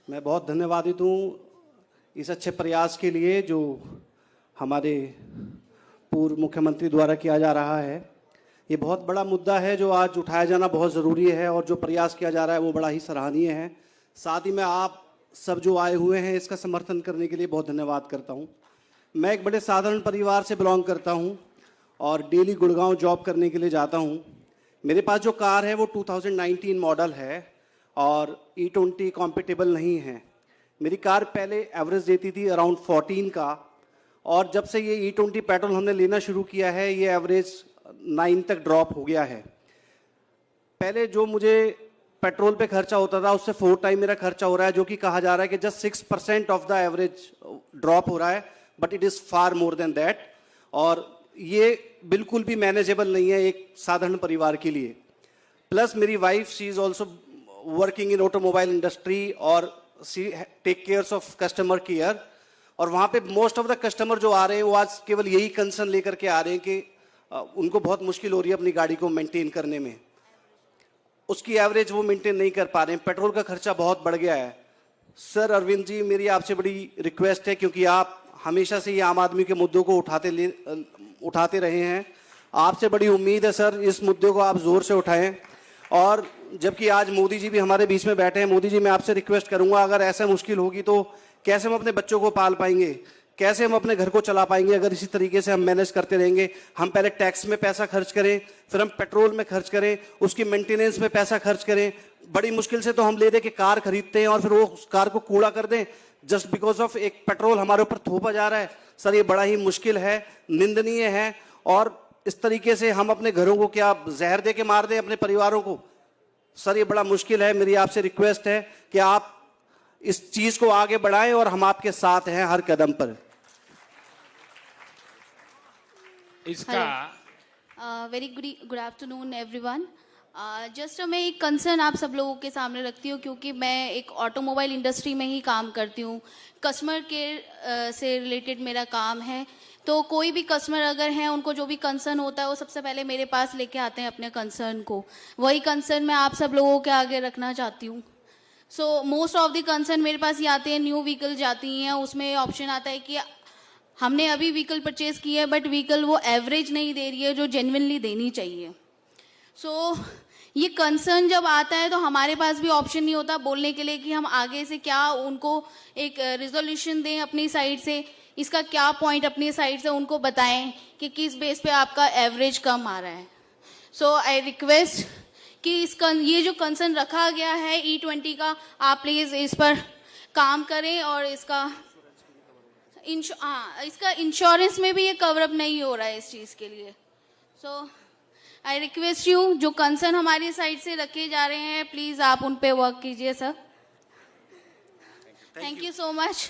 मैं बहुत धन्यवादित हूँ इस अच्छे प्रयास के लिए जो हमारे पूर्व मुख्यमंत्री द्वारा किया जा रहा है। ये बहुत बड़ा मुद्दा है जो आज उठाया जाना बहुत ज़रूरी है और जो प्रयास किया जा रहा है वो बड़ा ही सराहनीय है। साथ ही मैं आप सब जो आए हुए हैं इसका समर्थन करने के लिए बहुत धन्यवाद करता हूँ। मैं एक बड़े साधारण परिवार से बिलोंग करता हूँ और डेली गुड़गांव जॉब करने के लिए जाता हूँ। मेरे पास जो कार है वो 2019 मॉडल है और E20 कॉम्पिटेबल नहीं है। मेरी कार पहले एवरेज देती थी अराउंड 14 का, और जब से ये E20 पेट्रोल हमने लेना शुरू किया है ये एवरेज 9 तक ड्रॉप हो गया है। पहले जो मुझे पेट्रोल पे खर्चा होता था उससे 4 टाइम मेरा खर्चा हो रहा है, जो कि कहा जा रहा है कि just 6% of the average drop हो रहा है, but it is far more than that. और ये बिल्कुल भी मैनेजेबल नहीं है एक साधारण परिवार के लिए। प्लस मेरी wife she is also working in automobile industry और she take cares of customer care, और वहाँ पे मोस्ट ऑफ द कस्टमर जो आ रहे हैं वो आज केवल यही कंसर्न लेकर के आ रहे हैं कि उनको बहुत मुश्किल हो रही है अपनी गाड़ी को मेंटेन करने में। उसकी एवरेज वो मेंटेन नहीं कर पा रहे हैं, पेट्रोल का खर्चा बहुत बढ़ गया है। सर अरविंद जी, मेरी आपसे बड़ी रिक्वेस्ट है, क्योंकि आप हमेशा से ये आम आदमी के मुद्दों को उठाते रहे हैं, आपसे बड़ी उम्मीद है सर इस मुद्दे को आप ज़ोर से उठाएं। और जबकि आज मोदी जी भी हमारे बीच में बैठे हैं, मोदी जी मैं आपसे रिक्वेस्ट करूंगा, अगर ऐसा मुश्किल होगी तो कैसे हम अपने बच्चों को पाल पाएंगे, कैसे हम अपने घर को चला पाएंगे अगर इसी तरीके से हम मैनेज करते रहेंगे। हम पहले टैक्स में पैसा खर्च करें, फिर हम पेट्रोल में खर्च करें, उसकी मेंटेनेंस में पैसा खर्च करें। बड़ी मुश्किल से तो हम ले दे के कार खरीदते हैं और फिर वो उस कार को कूड़ा कर दें जस्ट बिकॉज ऑफ एक पेट्रोल हमारे ऊपर थोपा जा रहा है। सर ये बड़ा ही मुश्किल है, निंदनीय है, और इस तरीके से हम अपने घरों को क्या जहर दे के मार दें अपने परिवारों को। सर ये बड़ा मुश्किल है। मेरी आपसे रिक्वेस्ट है कि आप इस चीज को आगे बढ़ाएं और हम आपके साथ हैं हर कदम पर। इसका very good afternoon everyone. Just मैं एक कंसर्न आप सब लोगों के सामने रखती हूँ, क्योंकि मैं एक ऑटोमोबाइल इंडस्ट्री में ही काम करती हूँ। कस्टमर केयर से रिलेटेड मेरा काम है, तो कोई भी कस्टमर अगर हैं उनको जो भी कंसर्न होता है वो सबसे पहले मेरे पास लेके आते हैं अपने कंसर्न को। वही कंसर्न मैं आप सब लोगों के आगे रखना चाहती हूँ। So most of the concern मेरे पास ये आते हैं, न्यू व्हीकल जाती हैं, उसमें ऑप्शन आता है कि हमने अभी व्हीकल परचेज की है बट व्हीकल वो एवरेज नहीं दे रही है जो जेन्युइनली देनी चाहिए। सो ये कंसर्न जब आता है तो हमारे पास भी ऑप्शन नहीं होता बोलने के लिए कि हम आगे से क्या उनको एक रिजोल्यूशन दें अपनी साइड से, इसका क्या पॉइंट अपनी साइड से उनको बताएं कि किस बेस पे आपका एवरेज कम आ रहा है। सो आई रिक्वेस्ट कि ये जो कंसर्न रखा गया है E20 का, आप प्लीज़ इस पर काम करें, और इसका इंश्योरेंस में भी ये कवरअप नहीं हो रहा है इस चीज़ के लिए। सो आई रिक्वेस्ट यू, जो कंसर्न हमारी साइड से रखे जा रहे हैं प्लीज़ आप उन पे वर्क कीजिए sir. Thank you so much.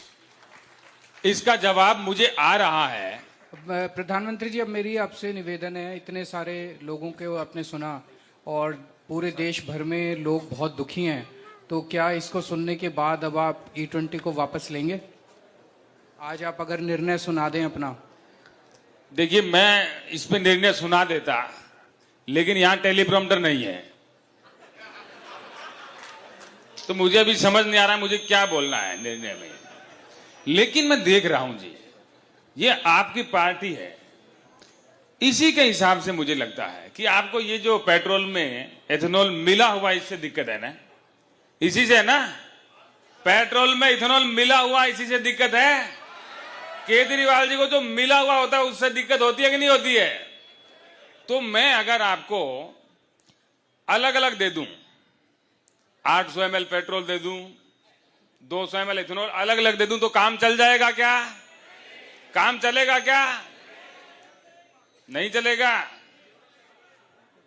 इसका जवाब मुझे आ रहा है। प्रधानमंत्री जी, अब मेरी आपसे निवेदन है, इतने सारे लोगों के आपने सुना और पूरे देश भर में लोग बहुत दुखी हैं, तो क्या इसको सुनने के बाद अब आप E20 को वापस लेंगे? आज आप अगर निर्णय सुना दें अपना। देखिए, मैं इस पे निर्णय सुना देता, लेकिन यहां टेलीप्रॉम्प्टर नहीं है, तो मुझे अभी समझ नहीं आ रहा है मुझे क्या बोलना है निर्णय में। लेकिन मैं देख रहा हूं जी, ये आपकी पार्टी है, इसी के हिसाब से मुझे लगता है कि आपको ये जो पेट्रोल में एथेनॉल मिला हुआ इससे दिक्कत है ना, इसी से है ना, पेट्रोल में इथेनॉल मिला हुआ इसी से दिक्कत है। केजरीवाल जी को जो मिला हुआ होता है उससे दिक्कत होती है कि नहीं होती है? तो मैं अगर आपको अलग अलग दे दूं, 800 ml पेट्रोल दे दूं, 200 ml इथेनॉल अलग अलग दे दूं, तो काम चल जाएगा क्या? काम चलेगा क्या? नहीं चलेगा।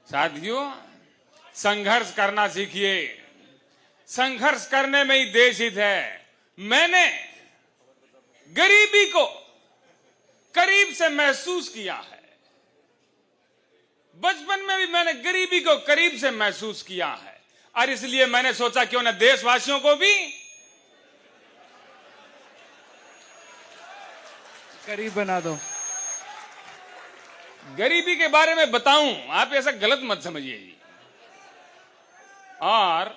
साथियों, संघर्ष करना सीखिए, संघर्ष करने में ही देश हित है। मैंने गरीबी को करीब से महसूस किया है, बचपन में भी मैंने गरीबी को करीब से महसूस किया है, और इसलिए मैंने सोचा क्यों ना देशवासियों को भी करीब बना दो, गरीबी के बारे में बताऊं। आप ऐसा गलत मत समझिए जी। और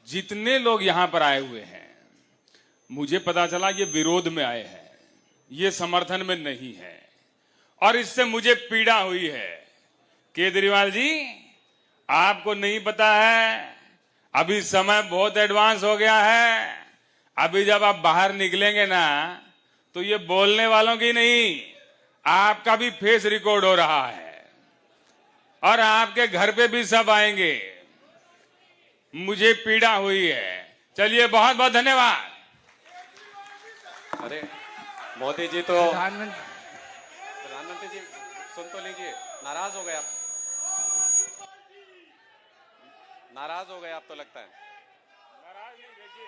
जितने लोग यहां पर आए हुए हैं मुझे पता चला ये विरोध में आए हैं, ये समर्थन में नहीं है, और इससे मुझे पीड़ा हुई है। केजरीवाल जी, आपको नहीं पता है, अभी समय बहुत एडवांस हो गया है। अभी जब आप बाहर निकलेंगे ना, तो ये बोलने वालों की नहीं, आपका भी फेस रिकॉर्ड हो रहा है, और आपके घर पे भी सब आएंगे। मुझे पीड़ा हुई है। चलिए, बहुत बहुत धन्यवाद। अरे मोदी जी तो प्रधानमंत्री जी सुन तो लीजिए, नाराज हो गए आप, नाराज हो गए आप तो लगता है। नाराज नहीं, देखिए,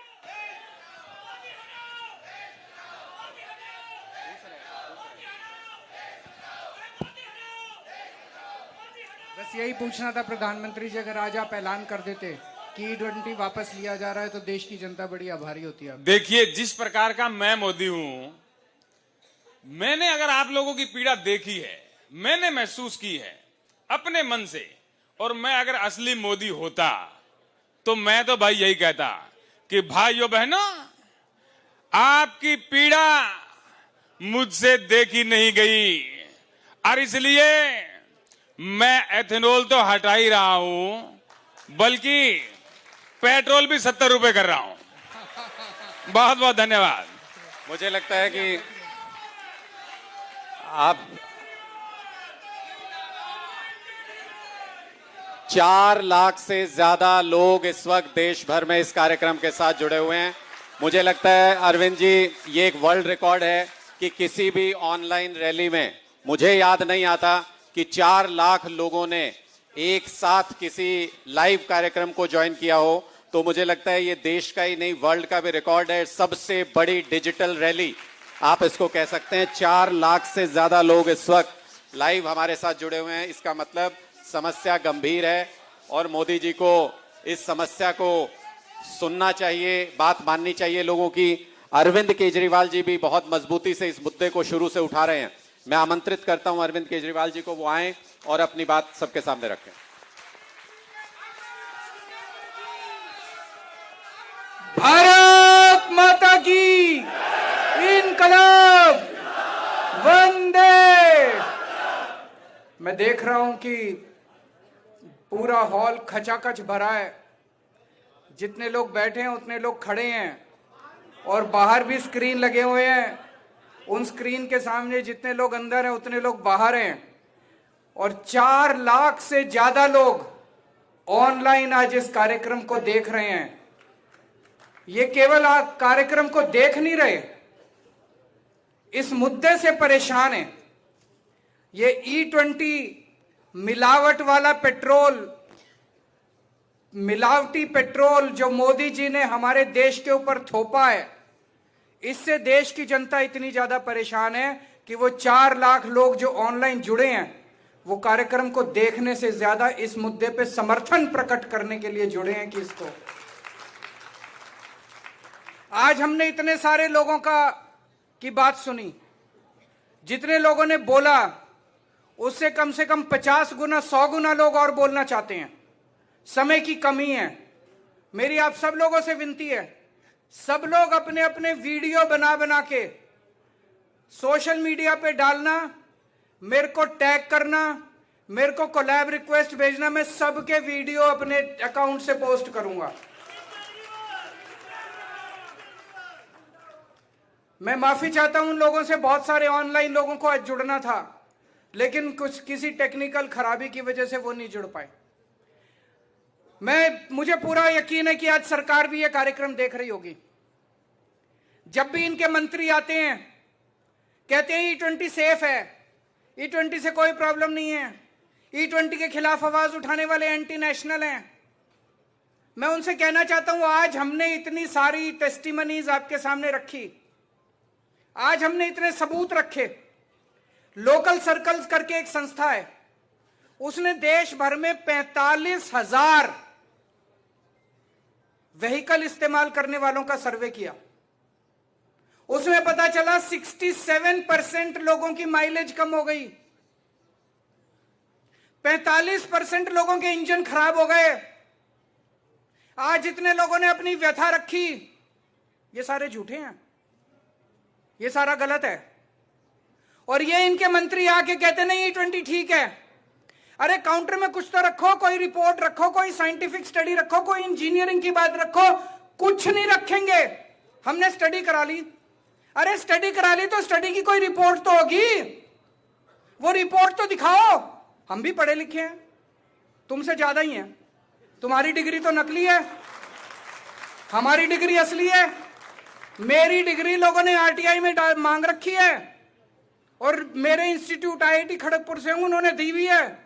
बस यही पूछना था प्रधानमंत्री जी, अगर आज आप ऐलान कर देते कि E20 वापस लिया जा रहा है तो देश की जनता बड़ी आभारी होती है। देखिए, जिस प्रकार का मैं मोदी हूं, मैंने अगर आप लोगों की पीड़ा देखी है, मैंने महसूस की है अपने मन से, और मैं अगर असली मोदी होता तो मैं तो भाई यही कहता कि भाइयों बहनों, आपकी पीड़ा मुझसे देखी नहीं गई, और इसलिए मैं एथेनॉल तो हटा ही रहा हूं, बल्कि पेट्रोल भी 70 रुपए कर रहा हूं। बहुत बहुत धन्यवाद। मुझे लगता है कि आप 4 लाख से ज्यादा लोग इस वक्त देश भर में इस कार्यक्रम के साथ जुड़े हुए हैं। मुझे लगता है अरविंद जी, ये एक वर्ल्ड रिकॉर्ड है कि किसी भी ऑनलाइन रैली में, मुझे याद नहीं आता कि 4 लाख लोगों ने एक साथ किसी लाइव कार्यक्रम को ज्वाइन किया हो। तो मुझे लगता है ये देश का ही नहीं, वर्ल्ड का भी रिकॉर्ड है। सबसे बड़ी डिजिटल रैली आप इसको कह सकते हैं। 4 लाख से ज्यादा लोग इस वक्त लाइव हमारे साथ जुड़े हुए हैं। इसका मतलब समस्या गंभीर है और मोदी जी को इस समस्या को सुनना चाहिए, बात माननी चाहिए लोगों की। अरविंद केजरीवाल जी भी बहुत मजबूती से इस मुद्दे को शुरू से उठा रहे हैं। मैं आमंत्रित करता हूं अरविंद केजरीवाल जी को, वो आए और अपनी बात सबके सामने रखें। भारत माता की इनकलाब, वंदे। मैं देख रहा हूं कि पूरा हॉल खचाखच भरा है। जितने लोग बैठे हैं उतने लोग खड़े हैं, और बाहर भी स्क्रीन लगे हुए हैं। उन स्क्रीन के सामने जितने लोग अंदर हैं उतने लोग बाहर हैं, और 4 लाख से ज्यादा लोग ऑनलाइन आज इस कार्यक्रम को देख रहे हैं। ये केवल आप कार्यक्रम को देख नहीं रहे, इस मुद्दे से परेशान है। ये E20 मिलावट वाला पेट्रोल, मिलावटी पेट्रोल जो मोदी जी ने हमारे देश के ऊपर थोपा है, इससे देश की जनता इतनी ज्यादा परेशान है कि वो 4 लाख लोग जो ऑनलाइन जुड़े हैं, वो कार्यक्रम को देखने से ज्यादा इस मुद्दे पे समर्थन प्रकट करने के लिए जुड़े हैं कि इसको। आज हमने इतने सारे लोगों की बात सुनी, जितने लोगों ने बोला उससे कम से कम 50 गुना 100 गुना लोग और बोलना चाहते हैं। समय की कमी है। मेरी आप सब लोगों से विनती है, सब लोग अपने अपने वीडियो बना बना के सोशल मीडिया पे डालना, मेरे को टैग करना, मेरे को कोलैब रिक्वेस्ट भेजना। मैं सबके वीडियो अपने अकाउंट से पोस्ट करूंगा। मैं माफी चाहता हूं उन लोगों से, बहुत सारे ऑनलाइन लोगों को आज जुड़ना था, लेकिन किसी टेक्निकल खराबी की वजह से वो नहीं जुड़ पाए। मुझे पूरा यकीन है कि आज सरकार भी ये कार्यक्रम देख रही होगी। जब भी इनके मंत्री आते हैं, कहते हैं E20 सेफ है, E20 से कोई प्रॉब्लम नहीं है, E20 के खिलाफ आवाज उठाने वाले एंटी नेशनल हैं। मैं उनसे कहना चाहता हूं, आज हमने इतनी सारी टेस्टिमनीज आपके सामने रखी, आज हमने इतने सबूत रखे। लोकल सर्कल्स करके एक संस्था है, उसने देश भर में 45,000 व्हीकल इस्तेमाल करने वालों का सर्वे किया। उसमें पता चला 67% लोगों की माइलेज कम हो गई, 45% लोगों के इंजन खराब हो गए। आज जितने लोगों ने अपनी व्यथा रखी, ये सारे झूठे हैं, ये सारा गलत है। और ये इनके मंत्री आके कहते नहीं E20 ठीक है। अरे काउंटर में कुछ तो रखो, कोई रिपोर्ट रखो, कोई साइंटिफिक स्टडी रखो, कोई इंजीनियरिंग की बात रखो। कुछ नहीं रखेंगे। हमने स्टडी करा ली। अरे स्टडी करा ली तो स्टडी की कोई रिपोर्ट तो होगी, वो रिपोर्ट तो दिखाओ। हम भी पढ़े लिखे हैं, तुमसे ज्यादा ही हैं। तुम्हारी डिग्री तो नकली है, हमारी डिग्री असली है। मेरी डिग्री लोगों ने RTI में मांग रखी है, और मेरे इंस्टीट्यूट IIT खड़गपुर से हूं, उन्होंने दी हुई है।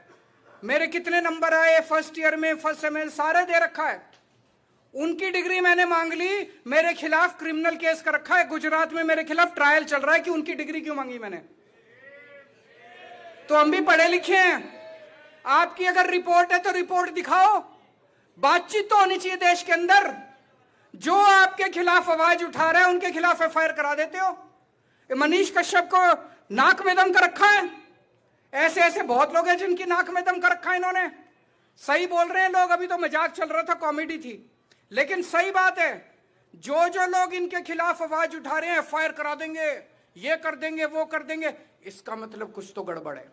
मेरे कितने नंबर आए फर्स्ट ईयर में, फर्स्ट सेमेस्टर, सारे दे रखा है। उनकी डिग्री मैंने मांग ली, मेरे खिलाफ क्रिमिनल केस कर रखा है। गुजरात में मेरे खिलाफ ट्रायल चल रहा है कि उनकी डिग्री क्यों मांगी मैंने। तो हम भी पढ़े लिखे हैं। आपकी अगर रिपोर्ट है तो रिपोर्ट दिखाओ। बातचीत तो होनी चाहिए देश के अंदर। जो आपके खिलाफ आवाज उठा रहा है उनके खिलाफ FIR करा देते हो। मनीष कश्यप को नाक में दम कर रखा है। ऐसे ऐसे बहुत लोग हैं जिनकी नाक में दम कर रखा है इन्होंने। सही बोल रहे हैं लोग, अभी तो मजाक चल रहा था, कॉमेडी थी, लेकिन सही बात है। जो जो लोग इनके खिलाफ आवाज उठा रहे हैं FIR करा देंगे, ये कर देंगे, वो कर देंगे, इसका मतलब कुछ तो गड़बड़ है।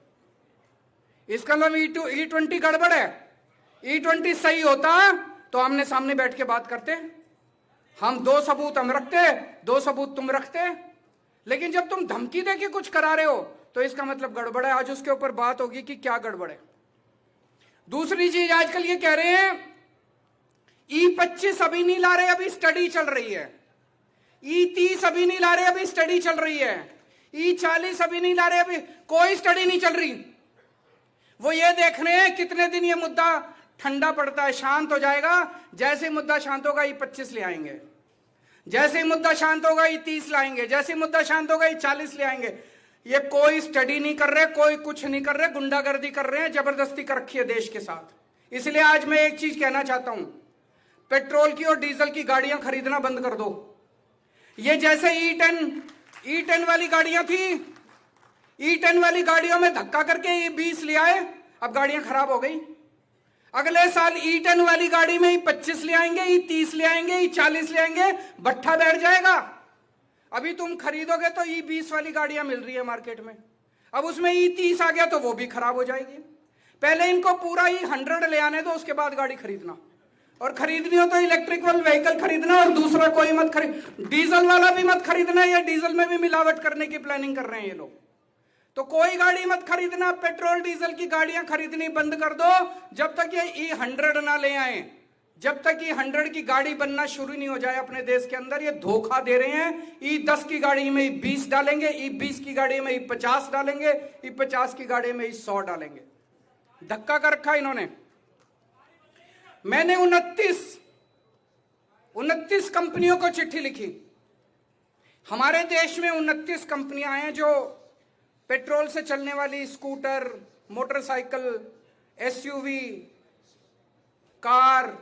इसका मतलब E20 गड़बड़ है। E20 सही होता तो आमने सामने बैठ के बात करते। हम 2 सबूत हम रखते, 2 सबूत तुम रखते। लेकिन जब तुम धमकी दे के कुछ करा रहे हो तो इसका मतलब गड़बड़ है। आज उसके ऊपर बात होगी कि क्या गड़बड़ है। दूसरी चीज, आजकल ये कह रहे हैं E25 अभी नहीं ला रहे, अभी स्टडी चल रही है। E30 अभी नहीं ला रहे, अभी स्टडी चल रही है। E40 अभी नहीं ला रहे, अभी कोई स्टडी नहीं चल रही। वो ये देख रहे हैं कितने दिन ये मुद्दा ठंडा पड़ता है, शांत हो जाएगा। जैसे मुद्दा शांत होगा E25 ले आएंगे, जैसे मुद्दा शांत होगा E30 लाएंगे, जैसे मुद्दा शांत होगा E40 ले आएंगे। ये कोई स्टडी नहीं कर रहे, कोई कुछ नहीं कर रहे, गुंडागर्दी कर रहे हैं, जबरदस्ती कर रखी है देश के साथ। इसलिए आज मैं एक चीज कहना चाहता हूं, पेट्रोल की और डीजल की गाड़ियां खरीदना बंद कर दो। ये जैसे E10 वाली गाड़ियां थी, E10 वाली गाड़ियों में धक्का करके E20 ले आए, अब गाड़ियां खराब हो गई। अगले साल E10 वाली गाड़ी में E25 ले आएंगे, E30 ले आएंगे, E40 ले आएंगे, भट्ठा बैठ जाएगा। अभी तुम खरीदोगे तो E20 वाली गाड़ियां मिल रही है मार्केट में, अब उसमें E30 आ गया तो वो भी खराब हो जाएगी। पहले इनको पूरा E100 ले आने दो, उसके बाद गाड़ी खरीदना। और खरीदनी हो तो इलेक्ट्रिकल व्हीकल खरीदना, और दूसरा कोई मत खरीद, डीजल वाला भी मत खरीदना। या डीजल में भी मिलावट करने की प्लानिंग कर रहे हैं ये लोग। तो कोई गाड़ी मत खरीदना, पेट्रोल डीजल की गाड़ियां खरीदनी बंद कर दो जब तक ये E100 ना ले आए। जब तक E100 की गाड़ी बनना शुरू नहीं हो जाए अपने देश के अंदर। ये धोखा दे रहे हैं। E10 की गाड़ी में E20 डालेंगे, E20 की गाड़ी में E50 डालेंगे, E50 की गाड़ी में E100 डालेंगे। धक्का कर रखा इन्होंने। मैंने 29 कंपनियों को चिट्ठी लिखी। हमारे देश में 29 कंपनियां हैं जो पेट्रोल से चलने वाली स्कूटर, मोटरसाइकिल, SUV, कार,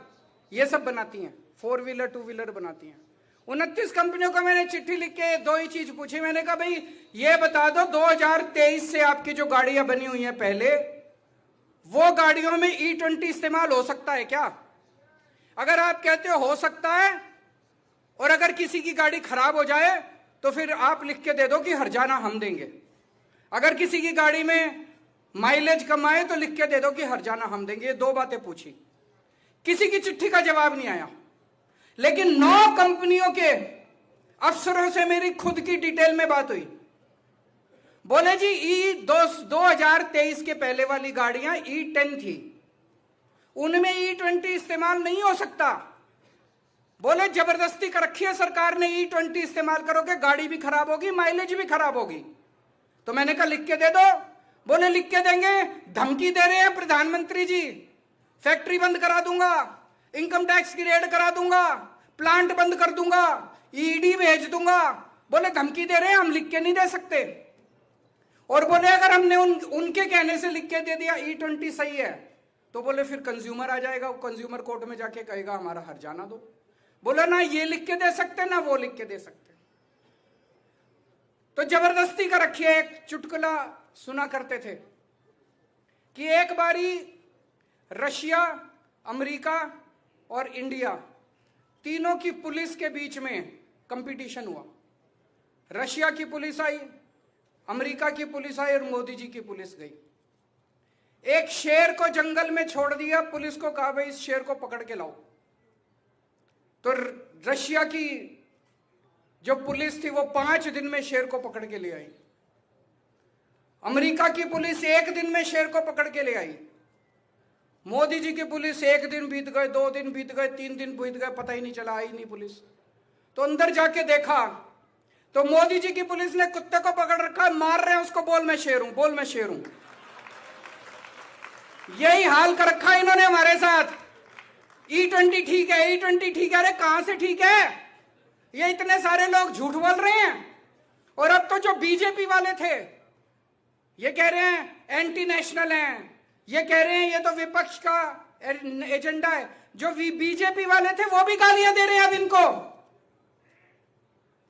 ये सब बनाती हैं, 4 व्हीलर 2 व्हीलर बनाती हैं। 29 कंपनियों को मैंने चिट्ठी लिख के 2 ही चीज पूछी। मैंने कहा भाई ये बता दो 2023 से आपकी जो गाड़ियां बनी हुई हैं पहले, वो गाड़ियों में E20 इस्तेमाल हो सकता है क्या? अगर आप कहते हो सकता है, और अगर किसी की गाड़ी खराब हो जाए तो फिर आप लिख के दे दो कि हर्जाना हम देंगे। अगर किसी की गाड़ी में माइलेज कम आए तो लिख के दे दो कि हर्जाना हम देंगे। ये 2 बातें पूछी, किसी की चिट्ठी का जवाब नहीं आया। लेकिन 9 कंपनियों के अफसरों से मेरी खुद की डिटेल में बात हुई। बोले जी 2023 के पहले वाली गाड़ियां E10 थी, उनमें E20 इस्तेमाल नहीं हो सकता। बोले जबरदस्ती कर रखी है सरकार ने, E20 इस्तेमाल करोगे गाड़ी भी खराब होगी, माइलेज भी खराब होगी। तो मैंने कहा लिख के दे दो। बोले लिख के देंगे, धमकी दे रहे हैं प्रधानमंत्री जी, फैक्ट्री बंद करा दूंगा, इनकम टैक्स की रेड करा दूंगा, प्लांट बंद कर दूंगा, ED भेज दूंगा। बोले धमकी दे रहे हैं, हम लिख के नहीं दे सकते। और बोले अगर हमने उनके कहने से लिख के दे दिया E20 सही है, तो बोले फिर कंज्यूमर आ जाएगा, वो कंज्यूमर कोर्ट में जाके कहेगा हमारा हर्जाना दो। बोले ना ये लिख के दे सकते ना वो लिख के दे सकते। तो जबरदस्ती का रखिए। एक चुटकुला सुना करते थे कि एक बारी रशिया, अमेरिका और इंडिया तीनों की पुलिस के बीच में कंपटीशन हुआ। रशिया की पुलिस आई, अमेरिका की पुलिस आई और मोदी जी की पुलिस गई। एक शेर को जंगल में छोड़ दिया, पुलिस को कहा भाई इस शेर को पकड़ के लाओ। तो रशिया की जो पुलिस थी वो 5 दिन में शेर को पकड़ के ले आई। अमेरिका की पुलिस 1 दिन में शेर को पकड़ के ले आई। मोदी जी की पुलिस 1 दिन बीत गए, 2 दिन बीत गए, 3 दिन बीत गए, पता ही नहीं चला, आई नहीं पुलिस। तो अंदर जाके देखा तो मोदी जी की पुलिस ने कुत्ते को पकड़ रखा, मार रहे हैं उसको, बोल मैं शेर हूं, बोल मैं शेर हूं। यही हाल कर रखा इन्होंने हमारे साथ। E20 ठीक है, E20 ठीक है। अरे कहां से ठीक है? ये इतने सारे लोग झूठ बोल रहे हैं। और अब तो जो बीजेपी वाले थे ये कह रहे हैं एंटी नेशनल हैं, ये कह रहे हैं ये तो विपक्ष का एजेंडा है। जो बीजेपी वाले थे वो भी गालियां दे रहे हैं अब इनको।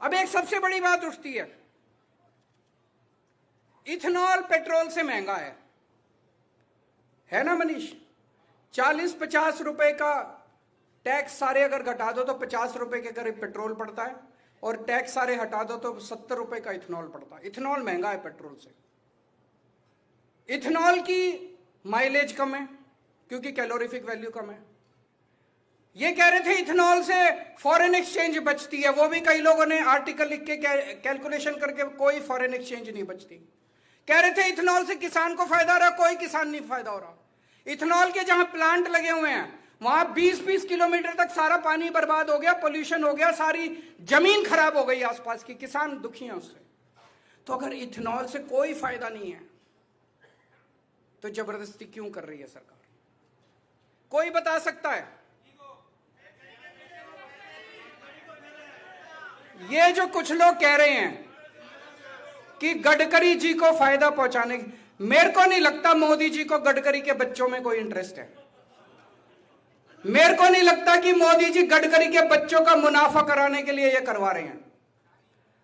अब एक सबसे बड़ी बात उठती है, इथेनॉल पेट्रोल से महंगा है ना मनीष? 40-50 रुपए का टैक्स सारे अगर घटा दो तो 50 रुपए के करीब पेट्रोल पड़ता है, और टैक्स सारे हटा दो तो 70 रुपए का इथेनॉल पड़ता है। इथेनॉल महंगा है पेट्रोल से। इथेनॉल की माइलेज कम है क्योंकि कैलोरीफिक वैल्यू कम है। ये कह रहे थे इथेनॉल से फॉरेन एक्सचेंज बचती है, वो भी कई लोगों ने आर्टिकल लिख के कैलकुलेशन करके कोई फॉरेन एक्सचेंज नहीं बचती। कह रहे थे इथेनॉल से किसान को फायदा हो रहा, कोई किसान नहीं फायदा हो रहा। इथेनॉल के जहां प्लांट लगे हुए हैं वहां 20-20 किलोमीटर तक सारा पानी बर्बाद हो गया, पोल्यूशन हो गया, सारी जमीन खराब हो गई आसपास की, किसान दुखी हैं उससे। तो अगर इथेनॉल से कोई फायदा नहीं है तो जबरदस्ती क्यों कर रही है सरकार? कोई बता सकता है? ये जो कुछ लोग कह रहे हैं कि गडकरी जी को फायदा पहुंचाने, मेरे को नहीं लगता मोदी जी को गडकरी के बच्चों में कोई इंटरेस्ट है। मेरे को नहीं लगता कि मोदी जी गडकरी के बच्चों का मुनाफा कराने के लिए ये करवा रहे हैं।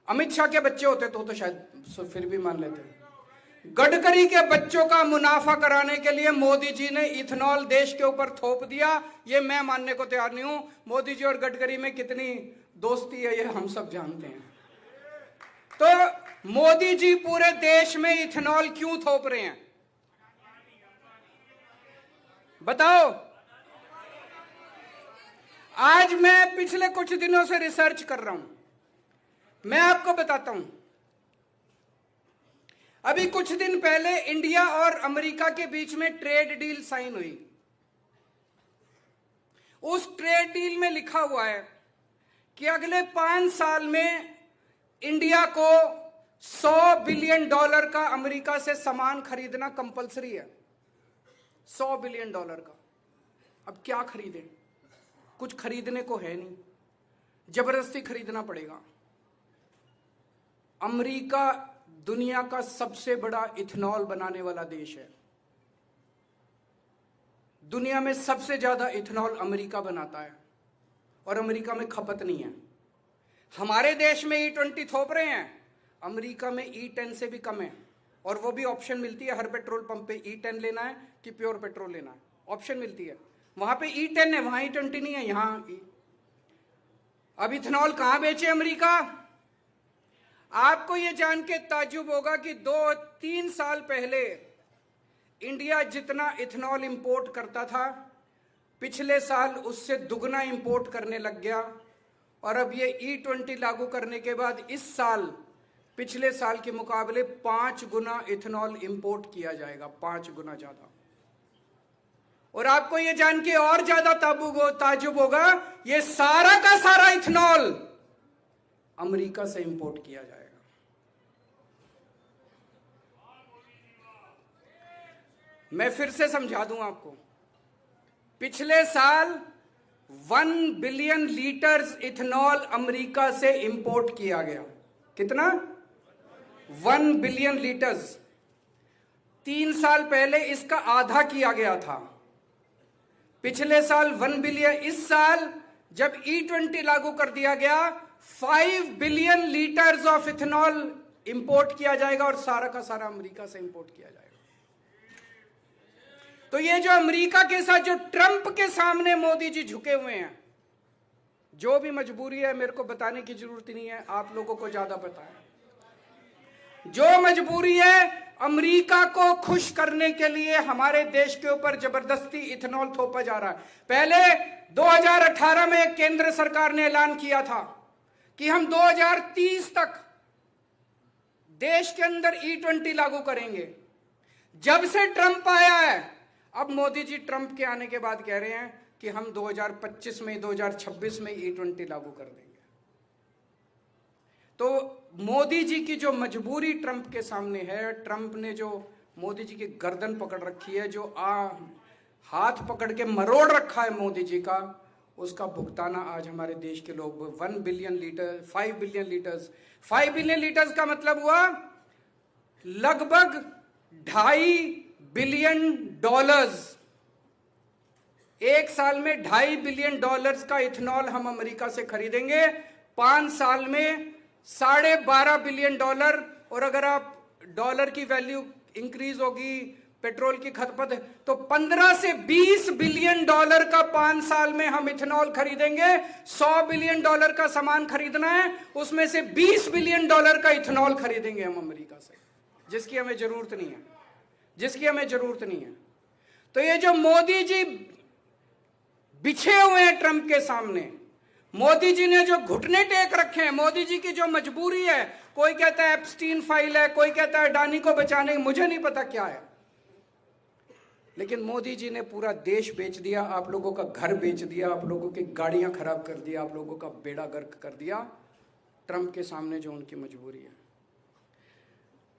अमित शाह के बच्चे होते तो शायद फिर भी मान लेते। गडकरी के बच्चों का मुनाफा कराने के लिए मोदी जी ने इथेनॉल देश के ऊपर थोप दिया, ये मैं मानने को तैयार नहीं हूं। मोदी जी और गडकरी में कितनी दोस्ती है ये हम सब जानते हैं। तो मोदी जी पूरे देश में इथेनॉल क्यों थोप रहे हैं बताओ? आज मैं पिछले कुछ दिनों से रिसर्च कर रहा हूं, मैं आपको बताता हूं। अभी कुछ दिन पहले इंडिया और अमेरिका के बीच में ट्रेड डील साइन हुई। उस ट्रेड डील में लिखा हुआ है कि अगले 5 साल में इंडिया को $100 बिलियन का अमेरिका से सामान खरीदना कंपलसरी है। $100 बिलियन का। अब क्या खरीदें? कुछ खरीदने को है नहीं, जबरदस्ती खरीदना पड़ेगा। अमेरिका दुनिया का सबसे बड़ा इथेनॉल बनाने वाला देश है। दुनिया में सबसे ज्यादा इथेनॉल अमेरिका बनाता है और अमेरिका में खपत नहीं है। हमारे देश में E20 थोप रहे हैं, अमेरिका में E10 से भी कम है, और वो भी ऑप्शन मिलती है हर पेट्रोल पंप पे, E10 लेना है कि प्योर पेट्रोल लेना है, ऑप्शन मिलती है। वहां पे E10 है, वहां E20 नहीं है, यहां अब इथेनॉल कहां बेचे अमेरिका? आपको यह जान के ताज्जुब होगा कि 2-3 साल पहले इंडिया जितना इथेनॉल इंपोर्ट करता था, पिछले साल उससे दुगना इंपोर्ट करने लग गया। और अब ये E20 लागू करने के बाद इस साल पिछले साल के मुकाबले 5 गुना इथेनॉल इंपोर्ट किया जाएगा, 5 गुना ज्यादा। और आपको ये जान के और ज्यादा ताज्जुब होगा, ये सारा का सारा इथेनॉल अमेरिका से इंपोर्ट किया जाएगा। मैं फिर से समझा दूं आपको, पिछले साल 1 बिलियन लीटर्स इथेनॉल अमेरिका से इंपोर्ट किया गया। कितना? 1 बिलियन लीटर्स। 3 साल पहले इसका आधा किया गया था। पिछले साल 1 बिलियन, इस साल जब E20 लागू कर दिया गया 5 billion litres of ethanol import किया जाएगा, और सारा का सारा अमेरिका से इंपोर्ट किया जाएगा। तो ये जो अमेरिका के साथ जो ट्रंप के सामने मोदी जी झुके हुए हैं, जो भी मजबूरी है मेरे को बताने की जरूरत नहीं है, आप लोगों को ज्यादा पता है। जो मजबूरी है, अमेरिका को खुश करने के लिए हमारे देश के ऊपर जबरदस्ती इथेनॉल थोपा जा रहा है। पहले 2018 में केंद्र सरकार ने ऐलान किया था कि हम 2030 तक देश के अंदर E20 लागू करेंगे। जब से ट्रंप आया है, अब मोदी जी ट्रंप के आने के बाद कह रहे हैं कि हम 2025 में 2026 में E20 लागू कर देंगे। तो मोदी जी की जो मजबूरी ट्रंप के सामने है, ट्रंप ने जो मोदी जी की गर्दन पकड़ रखी है, जो हाथ पकड़ के मरोड़ रखा है मोदी जी का, उसका भुगताना आज हमारे देश के लोग 1 billion litre 5 billion litres 5 billion litres का मतलब हुआ लगभग $2.5 बिलियन। एक साल में $2.5 बिलियन का इथेनॉल हम अमेरिका से खरीदेंगे। 5 साल में $12.5 बिलियन। और अगर आप डॉलर की वैल्यू इंक्रीज होगी, पेट्रोल की खपत, तो 15 से $20 बिलियन का 5 साल में हम इथेनॉल खरीदेंगे। $100 बिलियन का सामान खरीदना है, उसमें से $20 बिलियन का इथेनॉल खरीदेंगे हम अमेरिका से, जिसकी हमें जरूरत नहीं है, जिसकी हमें जरूरत नहीं है। तो ये जो मोदी जी बिछे हुए हैं ट्रंप के सामने, मोदी जी ने जो घुटने टेक रखे हैं, मोदी जी की जो मजबूरी है, कोई कहता है एप्स्टीन फाइल है, कोई कहता है अडानी को बचाने, मुझे नहीं पता क्या है, लेकिन मोदी जी ने पूरा देश बेच दिया, आप लोगों का घर बेच दिया, आप लोगों की गाड़ियां खराब कर दिया, आप लोगों का बेड़ा गर्क कर दिया ट्रंप के सामने जो उनकी मजबूरी है।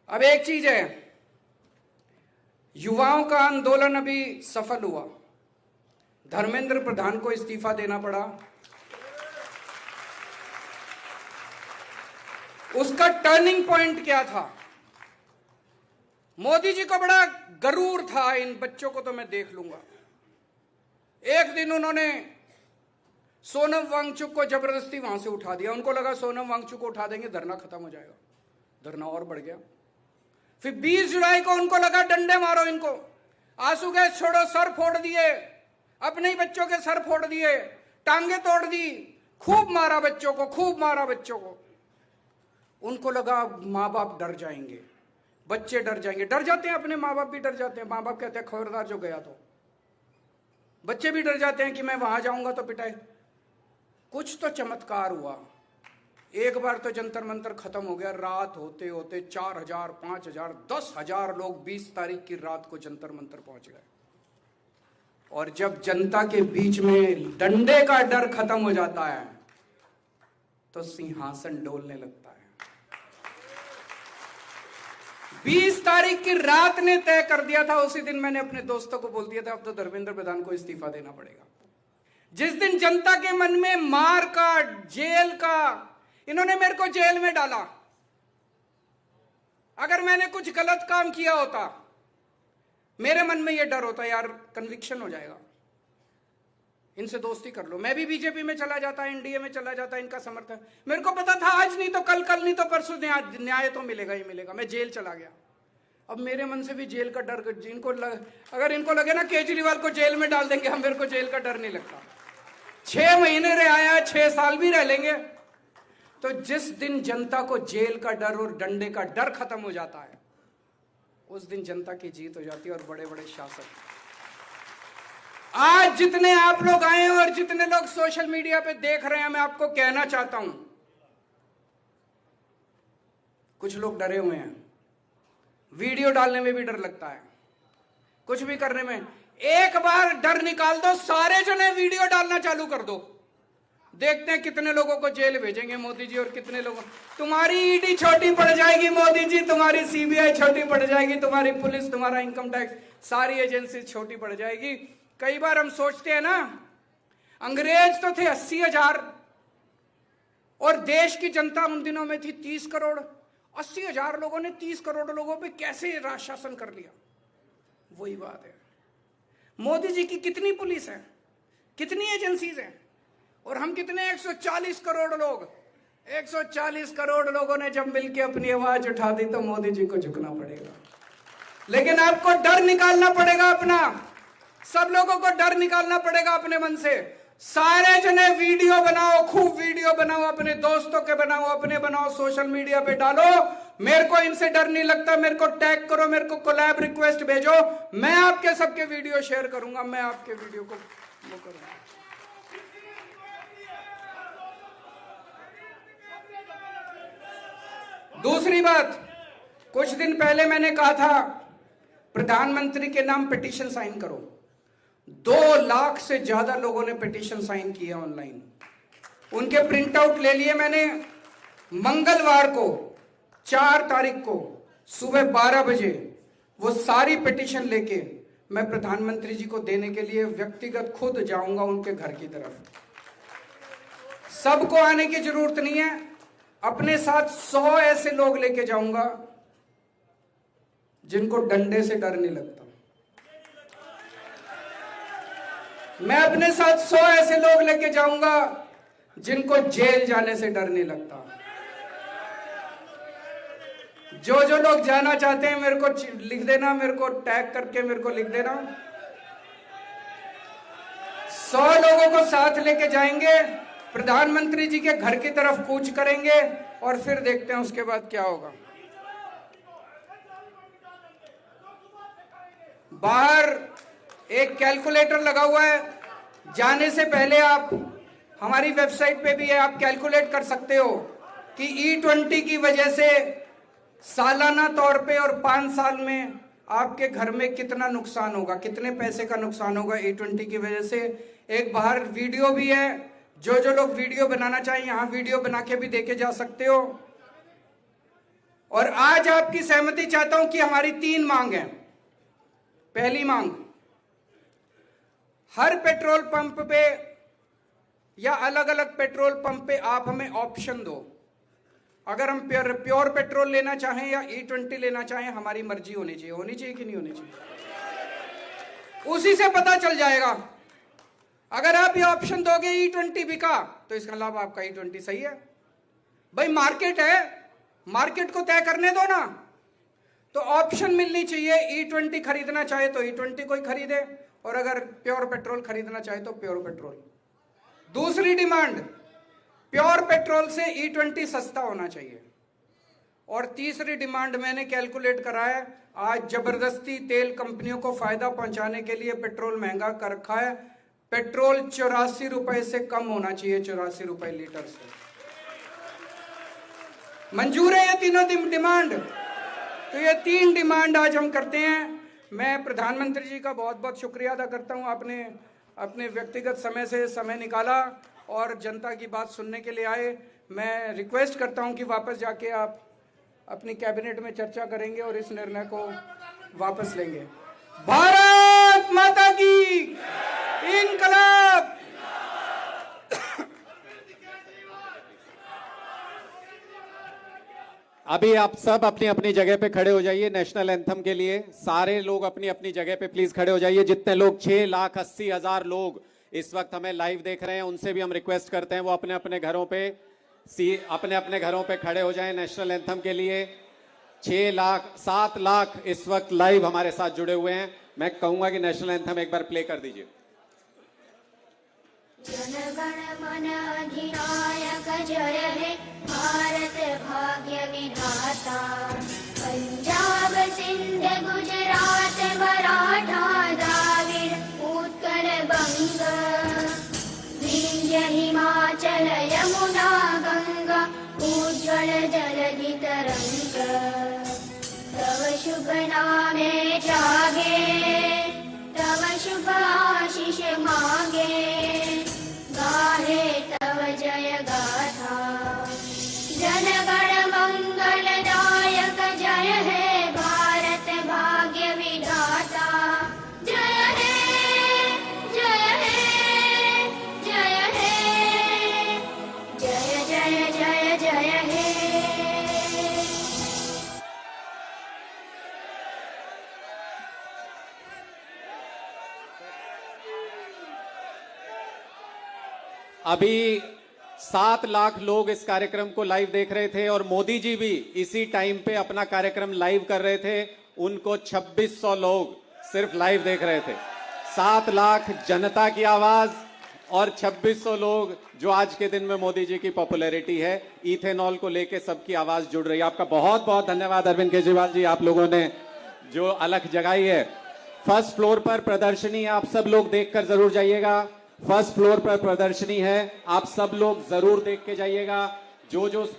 अब एक चीज है, युवाओं का आंदोलन अभी सफल हुआ, धर्मेंद्र प्रधान को इस्तीफा देना पड़ा। उसका टर्निंग पॉइंट क्या था? मोदी जी को बड़ा गरूर था, इन बच्चों को तो मैं देख लूंगा। एक दिन उन्होंने सोनम वांगचुक को जबरदस्ती वहां से उठा दिया, उनको लगा सोनम वांगचुक को उठा देंगे धरना खत्म हो जाएगा, धरना और बढ़ गया। फिर 20 जुलाई को उनको लगा डंडे मारो इनको, आंसू गैस छोड़ो, सर फोड़ दिए, अपने ही बच्चों के सर फोड़ दिए, टांगे तोड़ दी, खूब मारा बच्चों को, खूब मारा बच्चों को। उनको लगा माँ बाप डर जाएंगे, बच्चे डर जाएंगे, डर जाते हैं, अपने माँ बाप भी डर जाते हैं। माँ बाप कहते हैं खबरदार जो गया तो, बच्चे भी डर जाते हैं कि मैं वहां जाऊंगा तो पिटाई। कुछ तो चमत्कार हुआ, एक बार तो जंतर मंतर खत्म हो गया, रात होते होते 4000, 5000, 10,000 लोग 20 तारीख की रात को जंतर मंतर पहुंच गए। और जब जनता के बीच में डंडे का डर खत्म हो जाता है तो सिंहासन डोलने लगता है। 20 तारीख की रात ने तय कर दिया था, उसी दिन मैंने अपने दोस्तों को बोल दिया था अब तो धर्मेंद्र प्रधान को इस्तीफा देना पड़ेगा। जिस दिन जनता के मन में मार का, जेल का, इन्होंने मेरे को जेल में डाला, अगर मैंने कुछ गलत काम किया होता, मेरे मन में यह डर होता यार कन्विक्शन हो जाएगा, इनसे दोस्ती कर लो, मैं भी बीजेपी में चला जाता, एनडीए में चला जाता, इनका समर्थन। मेरे को पता था आज नहीं तो कल, कल नहीं तो परसों न्याय तो मिलेगा ही मिलेगा। मैं जेल चला गया, अब मेरे मन से भी जेल का डर, अगर इनको लगे ना केजरीवाल को जेल में डाल देंगे, हम, मेरे को जेल का डर नहीं लगता। 6 महीने रह आया, 6 साल भी रह लेंगे। तो जिस दिन जनता को जेल का डर और डंडे का डर खत्म हो जाता है, उस दिन जनता की जीत हो जाती है। और बड़े बड़े शासक, आज जितने आप लोग आए हैं और जितने लोग सोशल मीडिया पे देख रहे हैं, मैं आपको कहना चाहता हूं, कुछ लोग डरे हुए हैं, वीडियो डालने में भी डर लगता है, कुछ भी करने में। एक बार डर निकाल दो, सारे जने वीडियो डालना चालू कर दो, देखते हैं कितने लोगों को जेल भेजेंगे मोदी जी और कितने लोगों। तुम्हारी ईडी छोटी पड़ जाएगी मोदी जी, तुम्हारी सीबीआई छोटी पड़ जाएगी, तुम्हारी पुलिस, तुम्हारा इनकम टैक्स, सारी एजेंसी छोटी पड़ जाएगी। कई बार हम सोचते हैं ना, अंग्रेज तो थे 80,000 और देश की जनता उन दिनों में थी 30 करोड़। 80,000 लोगों ने 30 करोड़ लोगों पे कैसे राज शासन कर लिया? वही बात है, मोदी जी की कितनी पुलिस है, कितनी एजेंसीज हैं, और हम कितने 140 करोड़ लोग। 140 करोड़ लोगों ने जब मिलकर अपनी आवाज उठा दी तो मोदी जी को झुकना पड़ेगा। लेकिन आपको डर निकालना पड़ेगा अपना, सब लोगों को डर निकालना पड़ेगा अपने मन से। सारे जने वीडियो बनाओ, खूब वीडियो बनाओ, अपने दोस्तों के बनाओ, अपने बनाओ, सोशल मीडिया पे डालो। मेरे को इनसे डर नहीं लगता, मेरे को टैग करो, मेरे को कोलैब रिक्वेस्ट भेजो, मैं आपके सबके वीडियो शेयर करूंगा, मैं आपके वीडियो को वो करूंगा। दूसरी बात, कुछ दिन पहले मैंने कहा था प्रधानमंत्री के नाम पिटीशन साइन करो। 2 लाख से ज्यादा लोगों ने पिटीशन साइन किया ऑनलाइन, उनके प्रिंट आउट ले लिए मैंने। मंगलवार को 4 तारीख को सुबह 12 बजे वो सारी पिटीशन लेके मैं प्रधानमंत्री जी को देने के लिए व्यक्तिगत खुद जाऊंगा उनके घर की तरफ। सबको आने की जरूरत नहीं है, अपने साथ 100 ऐसे लोग लेके जाऊंगा जिनको डंडे से डर नहीं लगता। मैं अपने साथ 100 ऐसे लोग लेके जाऊंगा जिनको जेल जाने से डर नहीं लगता। जो लोग जाना चाहते हैं मेरे को लिख देना, मेरे को टैग करके मेरे को लिख देना। 100 लोगों को साथ लेके जाएंगे, प्रधानमंत्री जी के घर की तरफ कूच करेंगे और फिर देखते हैं उसके बाद क्या होगा। बाहर एक कैलकुलेटर लगा हुआ है, जाने से पहले आप हमारी वेबसाइट पे भी है, आप कैलकुलेट कर सकते हो कि E20 की वजह से सालाना तौर पे और 5 साल में आपके घर में कितना नुकसान होगा, कितने पैसे का नुकसान होगा E20 की वजह से। एक बाहर वीडियो भी है, जो लोग वीडियो बनाना चाहें यहां वीडियो बना के भी देखे जा सकते हो। और आज आपकी सहमति चाहता हूं कि हमारी 3 मांग है। पहली मांग, हर पेट्रोल पंप पे या अलग अलग पेट्रोल पंप पे आप हमें ऑप्शन दो। अगर हम प्योर पेट्रोल लेना चाहें या E20 लेना चाहें, हमारी मर्जी होनी चाहिए कि नहीं होनी चाहिए, उसी से पता चल जाएगा। अगर आप ये ऑप्शन दोगे E20 बिका, तो इसका लाभ आपका E20 सही है। भाई मार्केट है, मार्केट को तय करने दो ना। तो ऑप्शन मिलनी चाहिए, E20 खरीदना चाहे तो E20 कोई खरीदे, और अगर प्योर पेट्रोल खरीदना चाहे तो प्योर पेट्रोल। दूसरी डिमांड, प्योर पेट्रोल से E20 सस्ता होना चाहिए। और तीसरी डिमांड मैंने कैलकुलेट करा है, आज जबरदस्ती तेल कंपनियों को फायदा पहुंचाने के लिए पेट्रोल महंगा कर रखा है। पेट्रोल 84 रुपए से कम होना चाहिए, 84 रुपए लीटर से। मंजूर है ये तीनों डिमांड? तो ये 3 डिमांड आज हम करते हैं। मैं प्रधानमंत्री जी का बहुत बहुत शुक्रिया अदा करता हूं, आपने अपने व्यक्तिगत समय से समय निकाला और जनता की बात सुनने के लिए आए। मैं रिक्वेस्ट करता हूं कि वापस जाके आप अपनी कैबिनेट में चर्चा करेंगे और इस निर्णय को वापस लेंगे। भारत माता की इनकलाब। अभी आप सब अपनी अपनी जगह पे खड़े हो जाइए नेशनल एंथम के लिए। सारे लोग अपनी अपनी जगह पे प्लीज खड़े हो जाइए। जितने लोग 6,80,000 लोग इस वक्त हमें लाइव देख रहे हैं, उनसे भी हम रिक्वेस्ट करते हैं वो अपने अपने घरों पे खड़े हो जाएं नेशनल एंथम के लिए। 7 लाख इस वक्त लाइव हमारे साथ जुड़े हुए हैं। मैं कहूंगा कि नेशनल एंथम एक बार प्ले कर दीजिए। जनगण मन अधिनायक जय हे भारत भाग्य विधाता। पंजाब सिंध गुजरात मराठा द्राविड़ उत्कल बंग। विंध्य हिमाचल यमुना गंगा उज्ज्वल जलधि तरंग। तव शुभ नामे जागे तव शुभ आशीष मांगे। गाहे तव जय गाथा। जनगण मंगलदायक जय हे भारत भाग्य विधाता। जय हे जय हे जय हे जय जय जय जय हे। अभी 7 लाख लोग इस कार्यक्रम को लाइव देख रहे थे और मोदी जी भी इसी टाइम पे अपना कार्यक्रम लाइव कर रहे थे। उनको 2600 लोग सिर्फ लाइव देख रहे थे। 7 लाख जनता की आवाज और 2600 लोग जो आज के दिन में मोदी जी की पॉपुलैरिटी है, इथेनॉल को लेके सबकी आवाज जुड़ रही है। आपका बहुत बहुत धन्यवाद अरविंद केजरीवाल जी, आप लोगों ने जो अलख जगाई है। फर्स्ट फ्लोर पर प्रदर्शनी, आप सब लोग देखकर जरूर जाइएगा। फर्स्ट फ्लोर पर प्रदर्शनी है, आप सब लोग जरूर देख के जाइएगा। जो जो